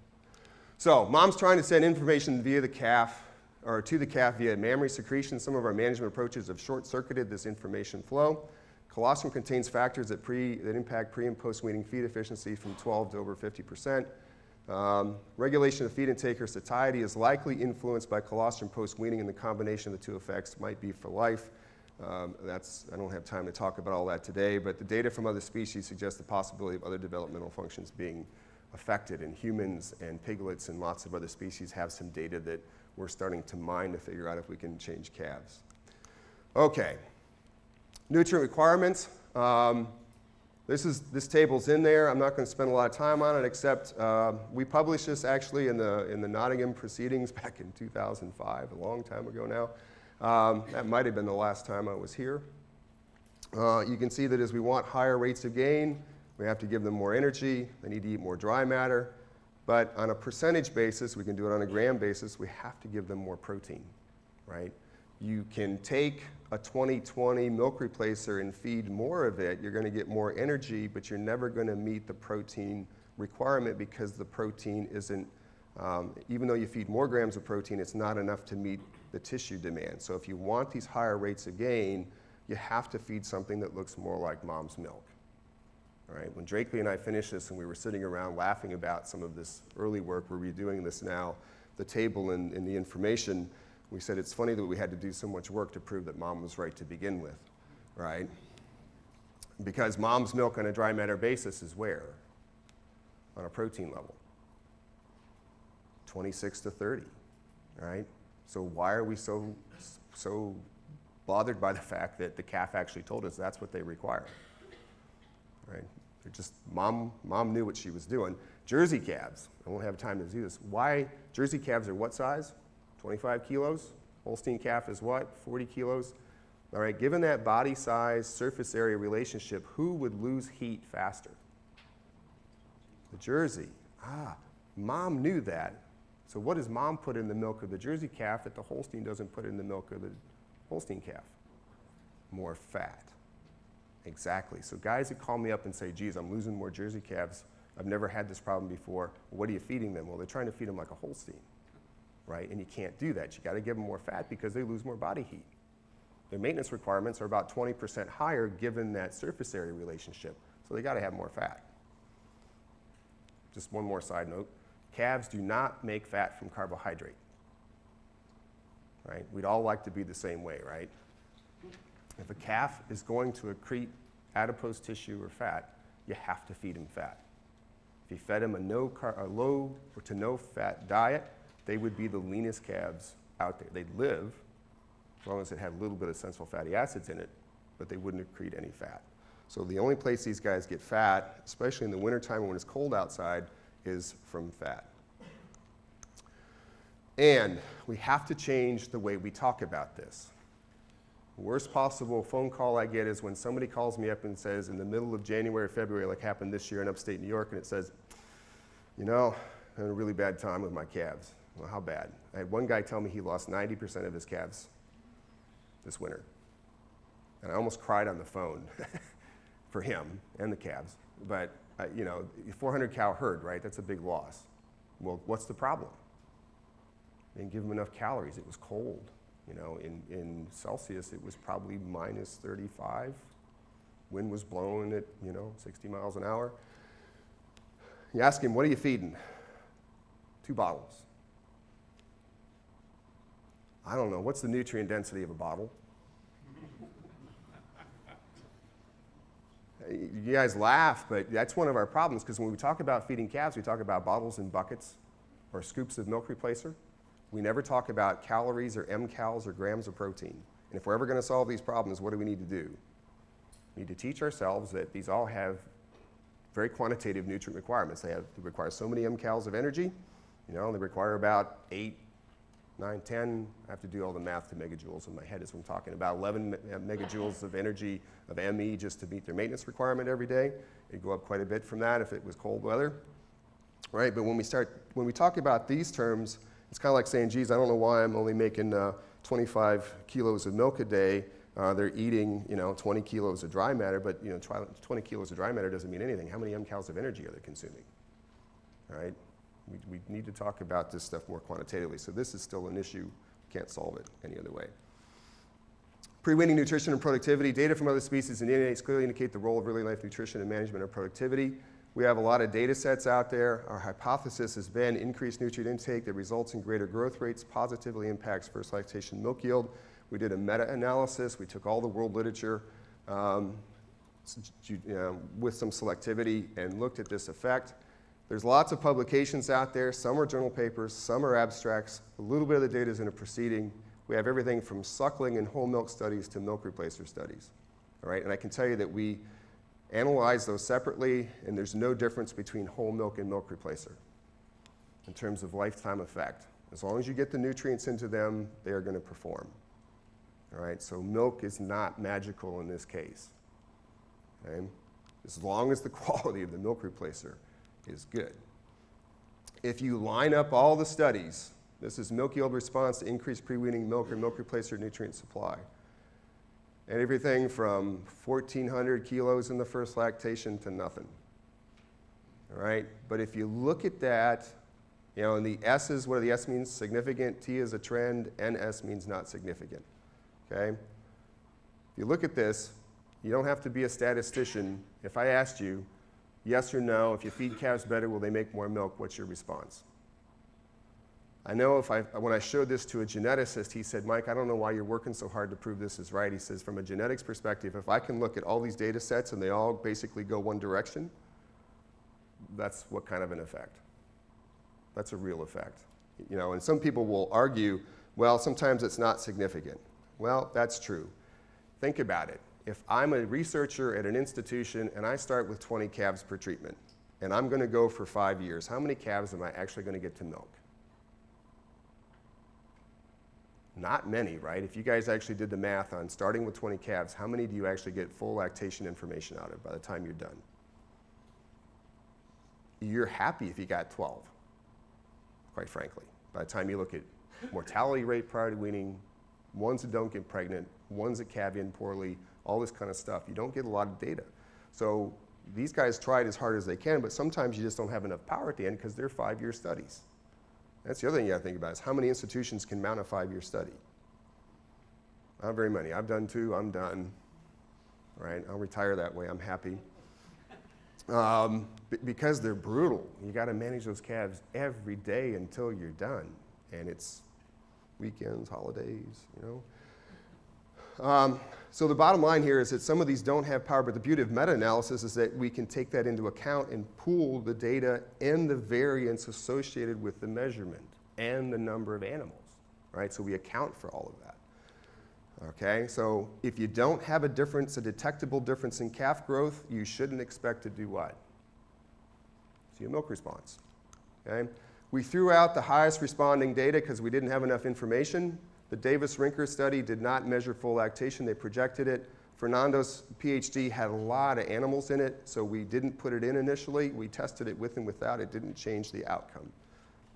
So mom's trying to send information via the calf, or to the calf via mammary secretion. Some of our management approaches have short-circuited this information flow. Colostrum contains factors that impact pre- and post-weaning feed efficiency from 12 to over 50%. Regulation of feed intake or satiety is likely influenced by colostrum post-weaning, and the combination of the two effects might be for life. I don't have time to talk about all that today, but the data from other species suggests the possibility of other developmental functions being affected, and humans and piglets and lots of other species have some data that we're starting to mine to figure out if we can change calves. Okay, nutrient requirements. This table's in there. I'm not going to spend a lot of time on it, except we published this actually in the Nottingham Proceedings back in 2005, a long time ago now. That might have been the last time I was here. You can see that as we want higher rates of gain, we have to give them more energy. They need to eat more dry matter. But on a percentage basis, we can do it on a gram basis, we have to give them more protein, right? You can take a 20/20 milk replacer and feed more of it, you're going to get more energy, but you're never going to meet the protein requirement, because the protein isn't, even though you feed more grams of protein, it's not enough to meet the tissue demand. So if you want these higher rates of gain, you have to feed something that looks more like mom's milk. All right, when Drakely and I finished this and we were sitting around laughing about some of this early work, we're redoing this now, the table and the information, we said it's funny that we had to do so much work to prove that mom was right to begin with, right? Because mom's milk on a dry matter basis is where? On a protein level. 26 to 30, right? So why are we so bothered by the fact that the calf actually told us that's what they require? Right? They're just, mom knew what she was doing. Jersey calves, I won't have time to do this. Why? Jersey calves are what size? 25 kilos. Holstein calf is what? 40 kilos. All right, given that body size, surface area relationship, who would lose heat faster? The Jersey. Mom knew that. So what does mom put in the milk of the Jersey calf that the Holstein doesn't put in the milk of the Holstein calf? More fat. Exactly. So guys that call me up and say, geez, I'm losing more Jersey calves. I've never had this problem before. What are you feeding them? Well, they're trying to feed them like a Holstein, right? And you can't do that. You got to give them more fat because they lose more body heat. Their maintenance requirements are about 20% higher given that surface area relationship. So they got to have more fat. Just one more side note. Calves do not make fat from carbohydrate, right? We'd all like to be the same way, right? If a calf is going to accrete adipose tissue or fat, you have to feed him fat. If you fed him a low or to no fat diet, they would be the leanest calves out there. They'd live as long as it had a little bit of essential fatty acids in it, but they wouldn't accrete any fat. So the only place these guys get fat, especially in the wintertime when it's cold outside, is from fat. And we have to change the way we talk about this. The worst possible phone call I get is when somebody calls me up and says in the middle of January or February, like happened this year in upstate New York, and it says, you know, I had a really bad time with my calves. Well, how bad? I had one guy tell me he lost 90% of his calves this winter. And I almost cried on the phone for him and the calves. But, you know, 400 cow herd, right? That's a big loss. Well, what's the problem? They didn't give them enough calories. It was cold. You know, in Celsius, it was probably minus 35. Wind was blowing at, 60 miles an hour. You ask him, what are you feeding? 2 bottles. I don't know. What's the nutrient density of a bottle? You guys laugh, but that's one of our problems, because when we talk about feeding calves, we talk about bottles and buckets or scoops of milk replacer. We never talk about calories or mcals or grams of protein. And if we're ever going to solve these problems, what do we need to do? We need to teach ourselves that these all have very quantitative nutrient requirements. They require so many mcals of energy. They require about 8, 9, 10. I have to do all the math to megajoules in my head as I'm talking about 11 megajoules of energy of ME just to meet their maintenance requirement every day. It'd go up quite a bit from that if it was cold weather, right? But when we talk about these terms, it's kind of like saying, geez, I don't know why I'm only making 25 kilos of milk a day. They're eating, 20 kilos of dry matter, but 20 kilos of dry matter doesn't mean anything. How many mcals of energy are they consuming? All right? We need to talk about this stuff more quantitatively. So this is still an issue. Can't solve it any other way. Pre-weaning nutrition and productivity. Data from other species and neonates clearly indicate the role of early life nutrition and management of productivity. We have a lot of data sets out there. Our hypothesis has been increased nutrient intake that results in greater growth rates positively impacts first lactation milk yield. We did a meta-analysis. We took all the world literature with some selectivity and looked at this effect. There's lots of publications out there. Some are journal papers, some are abstracts. A little bit of the data is in a proceeding. We have everything from suckling and whole milk studies to milk replacer studies. All right, and I can tell you that we analyze those separately, and there's no difference between whole milk and milk replacer in terms of lifetime effect. As long as you get the nutrients into them, they are going to perform. All right, so milk is not magical in this case. Okay? As long as the quality of the milk replacer is good. If you line up all the studies, this is milk yield response to increased pre-weaning milk or milk replacer nutrient supply. And everything from 1,400 kilos in the first lactation to nothing. All right? But if you look at that, and the S's, what do the S means? Significant. T is a trend. NS means not significant. Okay? If you look at this, you don't have to be a statistician. If I asked you, yes or no, if you feed calves better, will they make more milk? What's your response? I know when I showed this to a geneticist, he said, Mike, I don't know why you're working so hard to prove this is right. He says, from a genetics perspective, if I can look at all these data sets and they all basically go one direction, that's what kind of an effect. That's a real effect. And some people will argue, well, sometimes it's not significant. Well, that's true. Think about it. If I'm a researcher at an institution and I start with 20 calves per treatment, and I'm going to go for 5 years, how many calves am I actually going to get to milk? Not many, right? If you guys actually did the math on starting with 20 calves, how many do you actually get full lactation information out of by the time you're done? You're happy if you got 12, quite frankly. By the time you look at mortality rate prior to weaning, ones that don't get pregnant, ones that calve in poorly, all this kind of stuff, you don't get a lot of data. So these guys tried as hard as they can, but sometimes you just don't have enough power at the end because they're 5-year studies. That's the other thing you got to think about is how many institutions can mount a 5-year study? Not very many. I've done 2. I'm done. Right? I'll retire that way. I'm happy. Because they're brutal. You got to manage those calves every day until you're done, and it's weekends, holidays, you know. So the bottom line here is that some of these don't have power, but the beauty of meta-analysis is that we can take that into account and pool the data and the variance associated with the measurement and the number of animals, right? So we account for all of that. Okay, so if you don't have a difference, a detectable difference in calf growth, you shouldn't expect to do what? See a milk response. Okay? We threw out the highest responding data because we didn't have enough information. The Davis-Rinker study did not measure full lactation. They projected it. Fernando's PhD had a lot of animals in it, so we didn't put it in initially. We tested it with and without. It didn't change the outcome.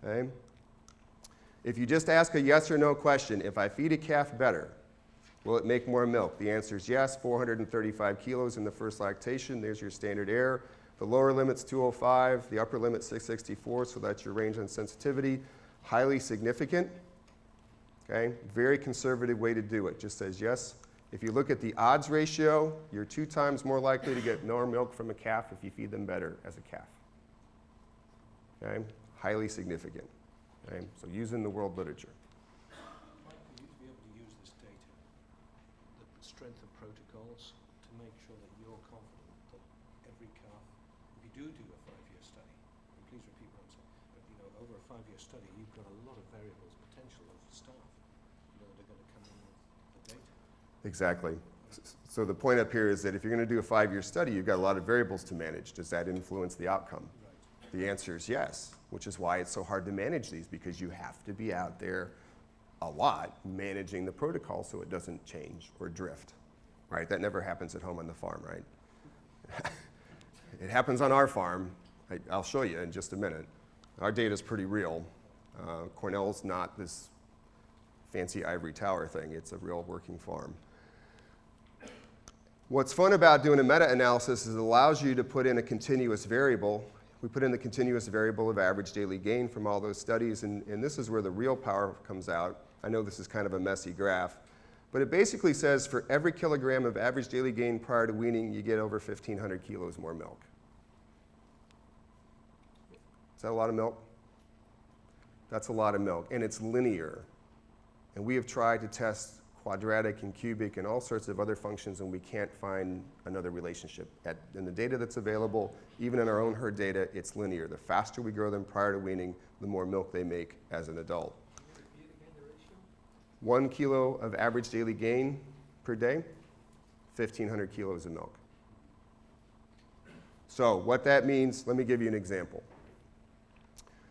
Okay? If you just ask a yes or no question, if I feed a calf better, will it make more milk? The answer is yes, 435 kilos in the first lactation. There's your standard error. The lower limit's 205, the upper limit's 664, so that's your range on sensitivity. Highly significant. Okay? Very conservative way to do it. Just says yes. If you look at the odds ratio, you're 2 times more likely to get more milk from a calf if you feed them better as a calf. Okay? Highly significant. Okay? So using the world literature. Mike, will you be able to use this data, the strength of protocols, to make sure that you're confident that every calf, if you do a 5-year study, and please repeat what I'm saying, but you know, over a 5-year study, you've got a lot of variables, potential of staff, you know, that are going to come in with the data. Exactly. So the point up here is that if you're going to do a 5-year study, you've got a lot of variables to manage. Does that influence the outcome? Right. The answer is yes, which is why it's so hard to manage these, because you have to be out there a lot managing the protocol so it doesn't change or drift. Right? That never happens at home on the farm, right? It happens on our farm. I'll show you in just a minute. Our data is pretty real. Cornell's not this fancy ivory tower thing. It's a real working farm. What's fun about doing a meta-analysis is it allows you to put in a continuous variable. We put in the continuous variable of average daily gain from all those studies, and this is where the real power comes out. I know this is kind of a messy graph, but it basically says for every kilogram of average daily gain prior to weaning, you get over 1,500 kilos more milk. Is that a lot of milk? That's a lot of milk, and it's linear. And we have tried to test quadratic and cubic and all sorts of other functions, and we can't find another relationship. In the data that's available, even in our own herd data, it's linear. The faster we grow them prior to weaning, the more milk they make as an adult. 1 kilo of average daily gain per day, 1,500 kilos of milk. So what that means, let me give you an example.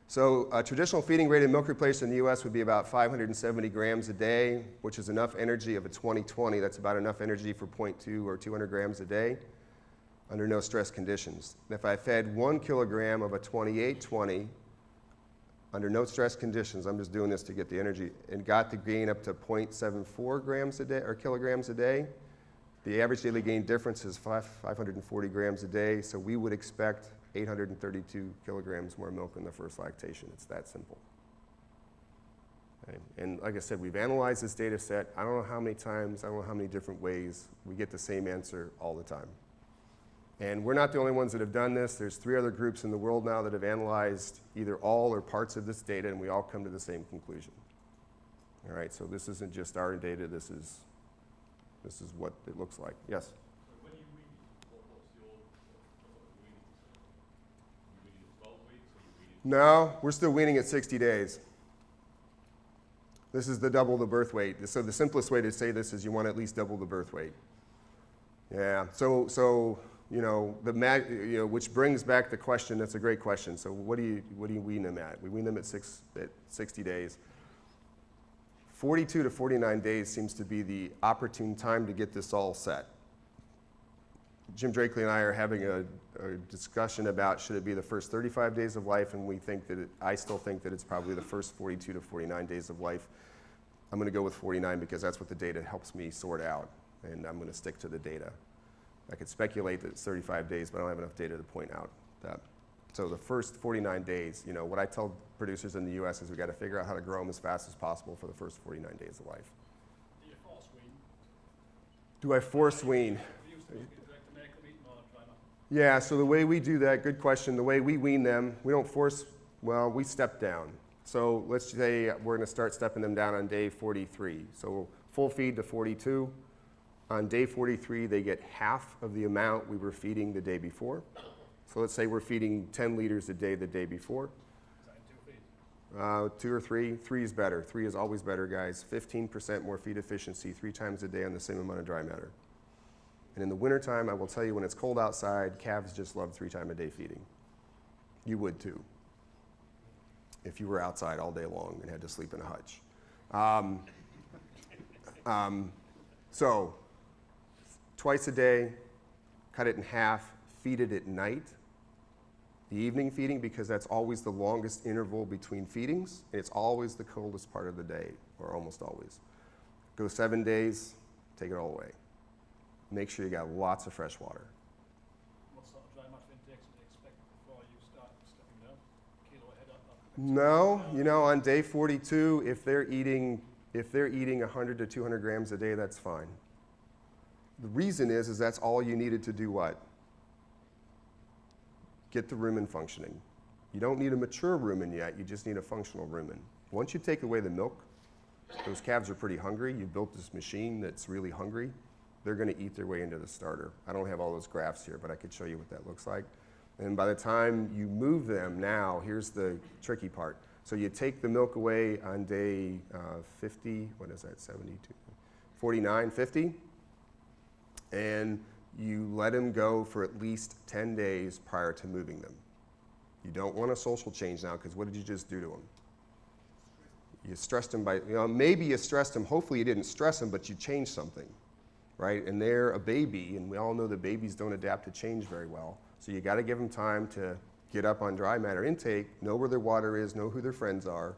So a traditional feeding rate of milk replacement in the US would be about 570 grams a day, which is enough energy of a 20-20. That's about enough energy for 0.2 or 200 grams a day under no stress conditions. And if I fed 1 kilogram of a 28-20 under no stress conditions, I'm just doing this to get the energy, and got the gain up to 0.74 grams a day or kilograms a day, the average daily gain difference is 540 grams a day, so we would expect 832 kilograms more milk in the first lactation. It's that simple. Okay. And like I said, we've analyzed this data set. I don't know how many times, I don't know how many different ways. We get the same answer all the time. And we're not the only ones that have done this. There's 3 other groups in the world now that have analyzed either all or parts of this data, and we all come to the same conclusion. All right, so this isn't just our data. This is what it looks like. Yes? No, we're still weaning at 60 days. This is the double the birth weight. So the simplest way to say this is you want to at least double the birth weight. Yeah, so you know, which brings back the question, that's a great question. So what do you wean them at? We wean them at 60 days. 42 to 49 days seems to be the opportune time to get this all set. Jim Drakely and I are having a discussion about should it be the first 35 days of life, and we think that I still think that it's probably the first 42 to 49 days of life. I'm going to go with 49 because that's what the data helps me sort out, and I'm going to stick to the data. I could speculate that it's 35 days, but I don't have enough data to point out that. So the first 49 days, you know, what I tell producers in the U.S. is we got to figure out how to grow them as fast as possible for the first 49 days of life. Do you force wean? Do I force wean? Yeah, so the way we do that, good question, the way we wean them, we don't force, well, we step down. So let's say we're going to start stepping them down on day 43. So full feed to 42. On day 43, they get half of the amount we were feeding the day before. So let's say we're feeding 10 liters a day the day before. Is that 2 feed? 2 or 3. 3 is better. 3 is always better, guys. 15% more feed efficiency 3 times a day on the same amount of dry matter. And in the wintertime, I will tell you, when it's cold outside, calves just love 3 times a day feeding. You would too, if you were outside all day long and had to sleep in a hutch. So twice a day, cut it in half, feed it at night. The evening feeding, because that's always the longest interval between feedings. It's always the coldest part of the day, or almost always. Go 7 days, take it all away. Make sure you got lots of fresh water. What sort of dry matter intakes do you expect before you start stepping down? Kilo ahead of No, you know, on day 42, if they're eating 100 to 200 grams a day, that's fine. The reason is that's all you needed to do what? Get the rumen functioning. You don't need a mature rumen yet, you just need a functional rumen. Once you take away the milk, those calves are pretty hungry. You've built this machine that's really hungry. They're going to eat their way into the starter. I don't have all those graphs here, but I could show you what that looks like. And by the time you move them now, here's the tricky part. So you take the milk away on day 50, what is that, 72, 49, 50, and you let them go for at least 10 days prior to moving them. You don't want a social change now, because what did you just do to them? You stressed them by, you know, maybe you stressed them, hopefully you didn't stress them, but you changed something, right? And they're a baby, and we all know that babies don't adapt to change very well. So you got to give them time to get up on dry matter intake, know where their water is, know who their friends are,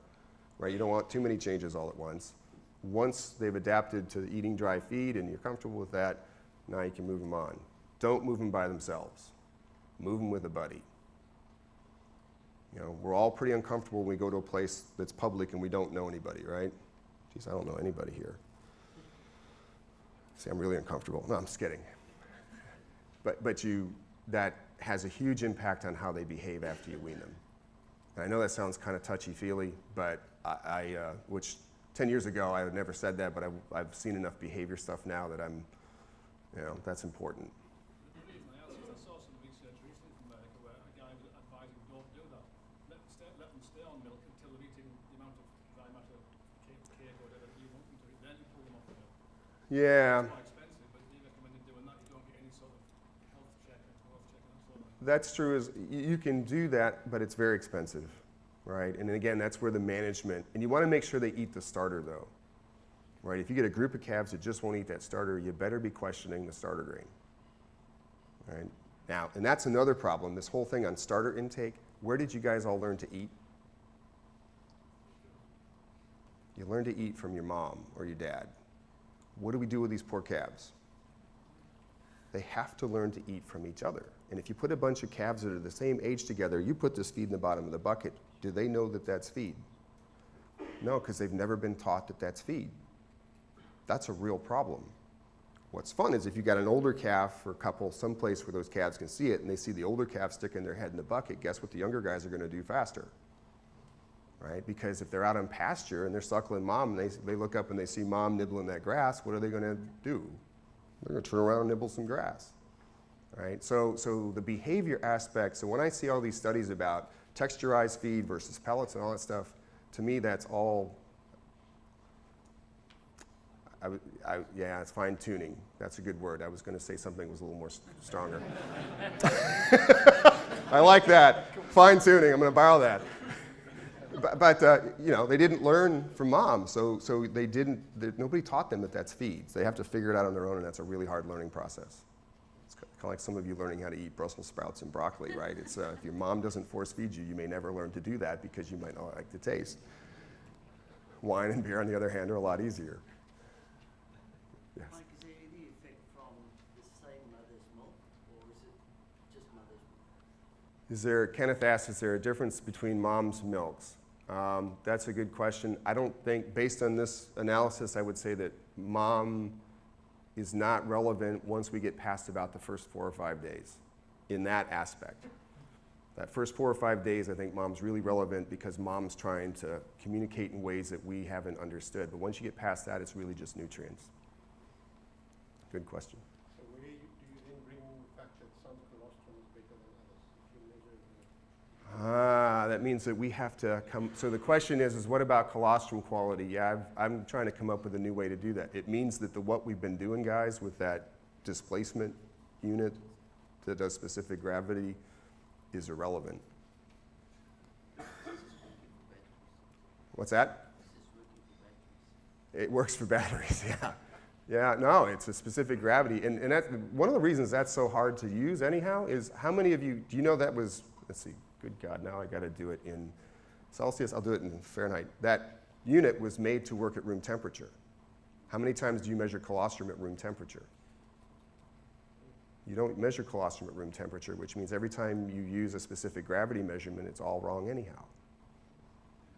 right? You don't want too many changes all at once. Once they've adapted to eating dry feed and you're comfortable with that, now you can move them on. Don't move them by themselves. Move them with a buddy. You know, we're all pretty uncomfortable when we go to a place that's public and we don't know anybody, right? Geez, I don't know anybody here. See, I'm really uncomfortable. No, I'm just kidding. But that has a huge impact on how they behave after you wean them. And I know that sounds kind of touchy-feely, but which 10 years ago I would never said that, but I've seen enough behavior stuff now that I'm, you know, that's important. The reason I ask is I saw some research recently from America where a guy was advising don't do that. Let them stay on milk until they're eating the amount of dry matter, cake or whatever you want them to eat, then you pull them off the milk. Yeah. It's more expensive, but you recommend doing that, you don't get any sort of health check and growth check and that sort of thing. That's true. You can do that, but it's very expensive, right? And again, that's where the management, and you want to make sure they eat the starter though, right? If you get a group of calves that just won't eat that starter, you better be questioning the starter grain, right? Now, and that's another problem, this whole thing on starter intake. Where did you guys all learn to eat? You learn to eat from your mom or your dad. What do we do with these poor calves? They have to learn to eat from each other. And if you put a bunch of calves that are the same age together, you put this feed in the bottom of the bucket, do they know that that's feed? No, because they've never been taught that that's feed. That's a real problem. What's fun is if you got an older calf or a couple someplace where those calves can see it and they see the older calf sticking their head in the bucket, guess what the younger guys are going to do faster? Right? Because if they're out on pasture and they're suckling mom and they look up and they see mom nibbling that grass, what are they going to do? They're going to turn around and nibble some grass. Right? So the behavior aspect, so when I see all these studies about texturized feed versus pellets and all that stuff, to me that's all, yeah, it's fine tuning. That's a good word. I was going to say something that was a little more stronger. I like that. Fine tuning. I'm going to borrow that. you know, they didn't learn from mom, so nobody taught them that that's feeds. They have to figure it out on their own, and that's a really hard learning process. It's kind of like some of you learning how to eat Brussels sprouts and broccoli, right? It's, if your mom doesn't force feed you, you may never learn to do that because you might not like the taste. Wine and beer, on the other hand, are a lot easier. Yes. Mike, is there any effect from the same mother's milk, or is it just mother's milk? Kenneth asked, is there a difference between mom's milks? That's a good question. I don't think, based on this analysis, I would say that mom is not relevant once we get past about the first 4 or 5 days in that aspect. That first 4 or 5 days, I think mom's really relevant because mom's trying to communicate in ways that we haven't understood. But once you get past that, it's really just nutrients. Good question. So do you then bring the fact that some colostrum is better than others if you measure That means that we have to come, so the question is what about colostrum quality? Yeah, I'm trying to come up with a new way to do that. It means that what we've been doing, guys, with that displacement unit that does specific gravity is irrelevant. What's that? It works for batteries, yeah. Yeah, no, it's a specific gravity. And that's, one of the reasons that's so hard to use anyhow is how many of you, do you know that was, let's see, good God, now I got to do it in Celsius. I'll do it in Fahrenheit. That unit was made to work at room temperature. How many times do you measure colostrum at room temperature? You don't measure colostrum at room temperature, which means every time you use a specific gravity measurement, it's all wrong anyhow.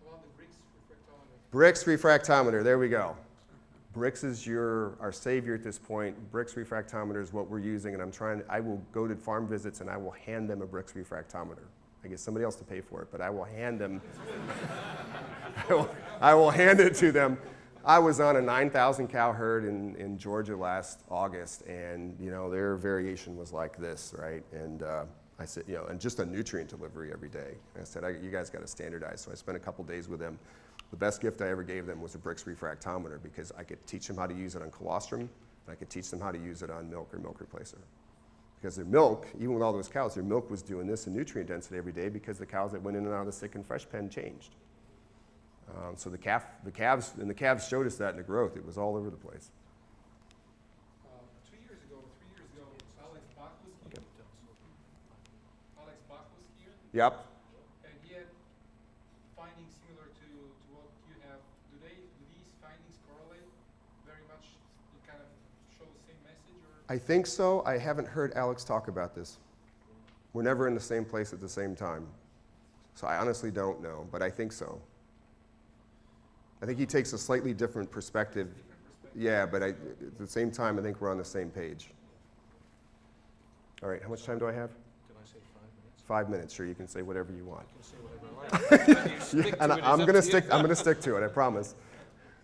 How about the Brix refractometer? Brix refractometer, there we go. Brix is our savior at this point. Brix refractometer is what we're using, and I will go to farm visits and I will hand them a Brix refractometer. I get somebody else to pay for it, but I will hand them, I will hand it to them. I was on a 9,000 cow herd in Georgia last August, and you know their variation was like this, right? And I said, you know, and just a nutrient delivery every day. And I said, you guys got to standardize. So I spent a couple days with them. The best gift I ever gave them was a Brix refractometer because I could teach them how to use it on colostrum, and I could teach them how to use it on milk or milk replacer. Because their milk, even with all those cows, their milk was doing this in nutrient density every day because the cows that went in and out of the sick and fresh pen changed. So the calves showed us that in the growth. It was all over the place. 2 years ago, 3 years ago, Alex Bach was here. Okay. Alex Bach was here. Yep. And he had findings similar to what you have. Do these findings correlate very much? It kind of show the same message, or? I think so. I haven't heard Alex talk about this. We're never in the same place at the same time. So I honestly don't know, but I think so. I think he takes a slightly different perspective. Yeah, but at the same time, I think we're on the same page. All right, how much time do I have? Did I say 5 minutes? 5 minutes, sure, you can say whatever you want. I can say whatever I like. Yeah, and I'm going to stick to it, I promise.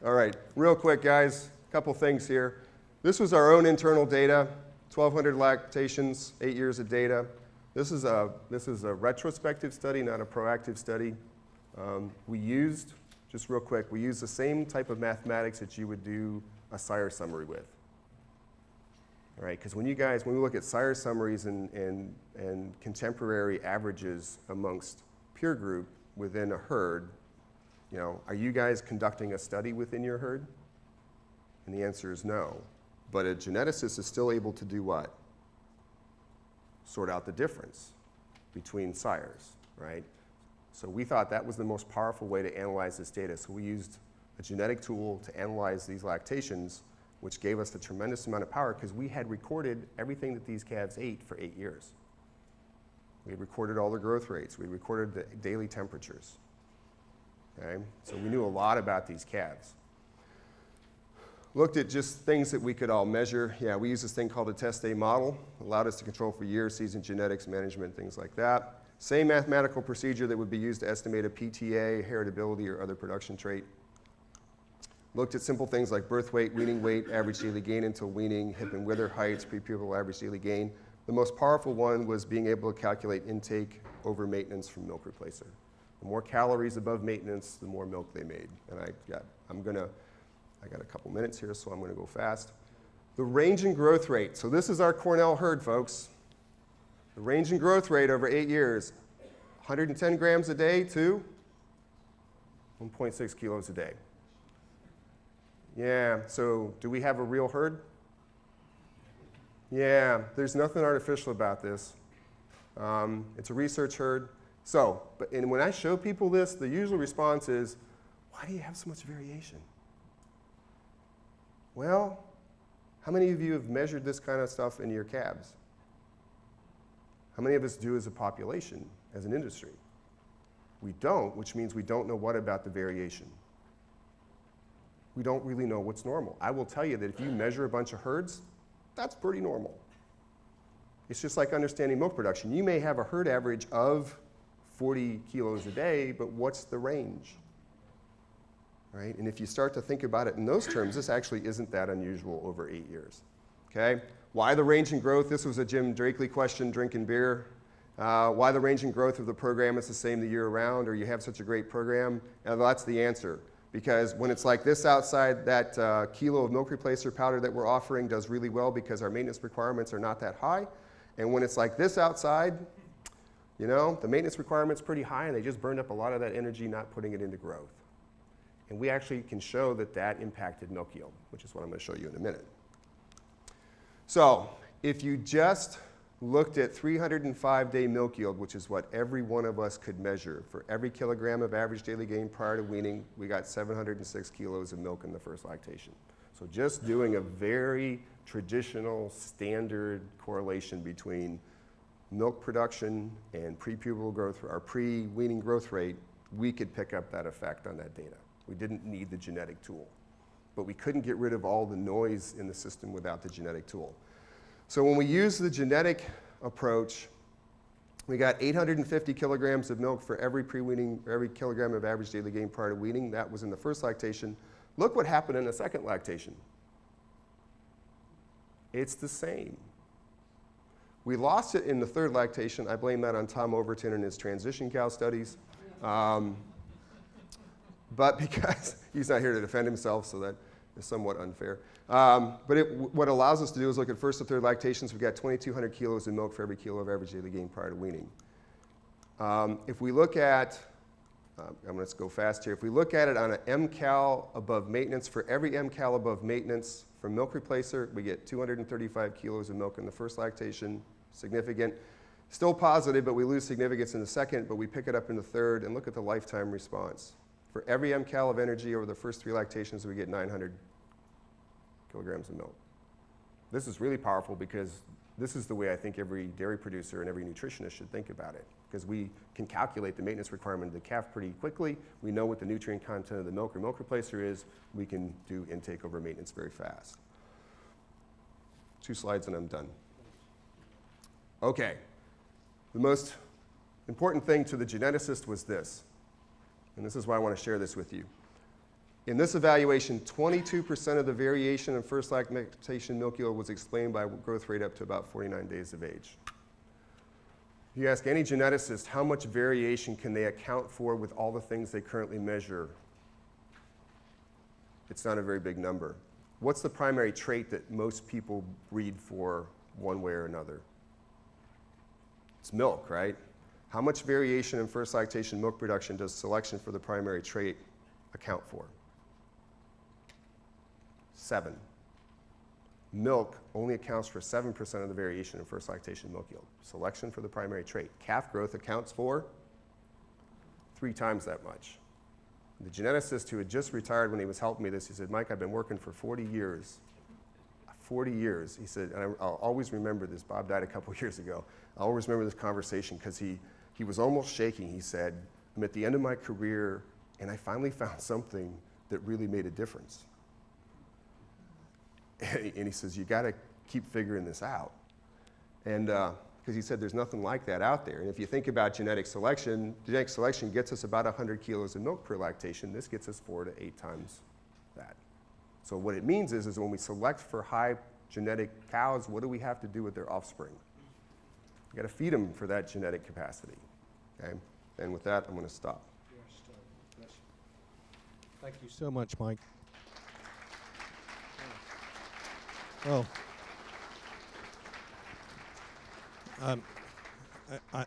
All right, real quick, guys, a couple things here. This was our own internal data, 1,200 lactations, 8 years of data. This is a retrospective study, not a proactive study. Just real quick, we used the same type of mathematics that you would do a sire summary with. All right, because when we look at sire summaries and contemporary averages amongst peer group within a herd, you know, are you guys conducting a study within your herd? And the answer is no. But a geneticist is still able to do what? Sort out the difference between sires, right? So we thought that was the most powerful way to analyze this data. So we used a genetic tool to analyze these lactations, which gave us a tremendous amount of power because we had recorded everything that these calves ate for 8 years. We recorded all their growth rates. We recorded the daily temperatures. Okay? So we knew a lot about these calves. Looked at just things that we could all measure. Yeah, we used this thing called a test A model. Allowed us to control for years, season genetics, management, things like that. Same mathematical procedure that would be used to estimate a PTA, heritability, or other production trait. Looked at simple things like birth weight, weaning weight, average daily gain until weaning, hip and wither heights, prepubertal average daily gain. The most powerful one was being able to calculate intake over maintenance from milk replacer. The more calories above maintenance, the more milk they made. And I got a couple minutes here, so I'm going to go fast. The range and growth rate. So this is our Cornell herd, folks. The range and growth rate over 8 years, 110 grams a day to 1.6 kilos a day. Yeah, so do we have a real herd? Yeah, there's nothing artificial about this. It's a research herd. So, and when I show people this, the usual response is, why do you have so much variation? Well, how many of you have measured this kind of stuff in your calves? How many of us do as a population, as an industry? We don't, which means we don't know what about the variation. We don't really know what's normal. I will tell you that if you measure a bunch of herds, that's pretty normal. It's just like understanding milk production. You may have a herd average of 40 kilos a day, but what's the range? Right? And if you start to think about it in those terms, this actually isn't that unusual over 8 years. Okay? Why the range in growth? This was a Jim Drakely question, drinking beer. Why the range in growth of the program is the same the year round, or you have such a great program? And that's the answer. Because when it's like this outside, that kilo of milk replacer powder that we're offering does really well because our maintenance requirements are not that high. And when it's like this outside, you know, the maintenance requirement's pretty high and they just burned up a lot of that energy not putting it into growth. And we actually can show that that impacted milk yield, which is what I'm going to show you in a minute. So if you just looked at 305-day milk yield, which is what every one of us could measure, for every kilogram of average daily gain prior to weaning, we got 706 kilos of milk in the first lactation. So just doing a very traditional, standard correlation between milk production and prepubertal growth, or pre-weaning growth rate, we could pick up that effect on that data. We didn't need the genetic tool. But we couldn't get rid of all the noise in the system without the genetic tool. So when we use the genetic approach, we got 850 kilograms of milk for every pre-weaning, every kilogram of average daily gain prior to weaning. That was in the first lactation. Look what happened in the second lactation. It's the same. We lost it in the third lactation. I blame that on Tom Overton and his transition cow studies. But because he's not here to defend himself, so that is somewhat unfair. But what allows us to do is look at first to third lactations. We've got 2,200 kilos of milk for every kilo of average daily gain prior to weaning. If we look at, let's go fast here. If we look at it on an MCal above maintenance, for every MCal above maintenance from milk replacer, we get 235 kilos of milk in the first lactation. Significant. Still positive, but we lose significance in the second, but we pick it up in the third, and look at the lifetime response. For every MCal of energy over the first 3 lactations, we get 900 kilograms of milk. This is really powerful because this is the way I think every dairy producer and every nutritionist should think about it, because we can calculate the maintenance requirement of the calf pretty quickly. We know what the nutrient content of the milk or milk replacer is. We can do intake over maintenance very fast. 2 slides and I'm done. Okay. The most important thing to the geneticist was this. And this is why I want to share this with you. In this evaluation, 22% of the variation in first lactation milk yield was explained by growth rate up to about 49 days of age. If you ask any geneticist how much variation can they account for with all the things they currently measure, it's not a very big number. What's the primary trait that most people breed for one way or another? It's milk, right? How much variation in first lactation milk production does selection for the primary trait account for? 7. Milk only accounts for 7% of the variation in first lactation milk yield. Selection for the primary trait. Calf growth accounts for 3 times that much. The geneticist who had just retired when he was helping me this, he said, Mike, I've been working for 40 years. 40 years. He said, and I'll always remember this. Bob died a couple years ago. I'll always remember this conversation because he was almost shaking. He said, I'm at the end of my career, and I finally found something that really made a difference. And he says, you got to keep figuring this out. And because he said there's nothing like that out there. And if you think about genetic selection gets us about 100 kilos of milk per lactation. This gets us 4 to 8 times that. So what it means is when we select for high genetic cows, what do we have to do with their offspring? We've got to feed them for that genetic capacity. Okay? And with that, I'm going to stop. Thank you so much, Mike. Well,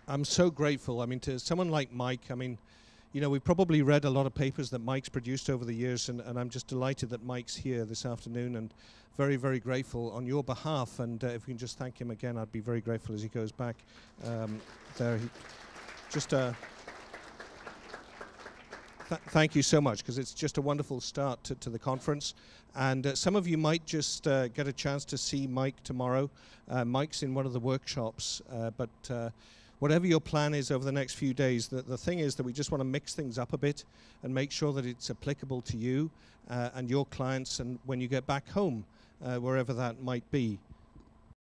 I'm so grateful. I mean, to someone like Mike, I mean, you know, we've probably read a lot of papers that Mike's produced over the years, and I'm just delighted that Mike's here this afternoon, and very, very grateful on your behalf. And if we can just thank him again, I'd be very grateful as he goes back there. Thank you so much, because it's just a wonderful start to the conference. And some of you might just get a chance to see Mike tomorrow. Mike's in one of the workshops, but whatever your plan is over the next few days, the thing is that we just want to mix things up a bit and make sure that it's applicable to you and your clients, and when you get back home, wherever that might be.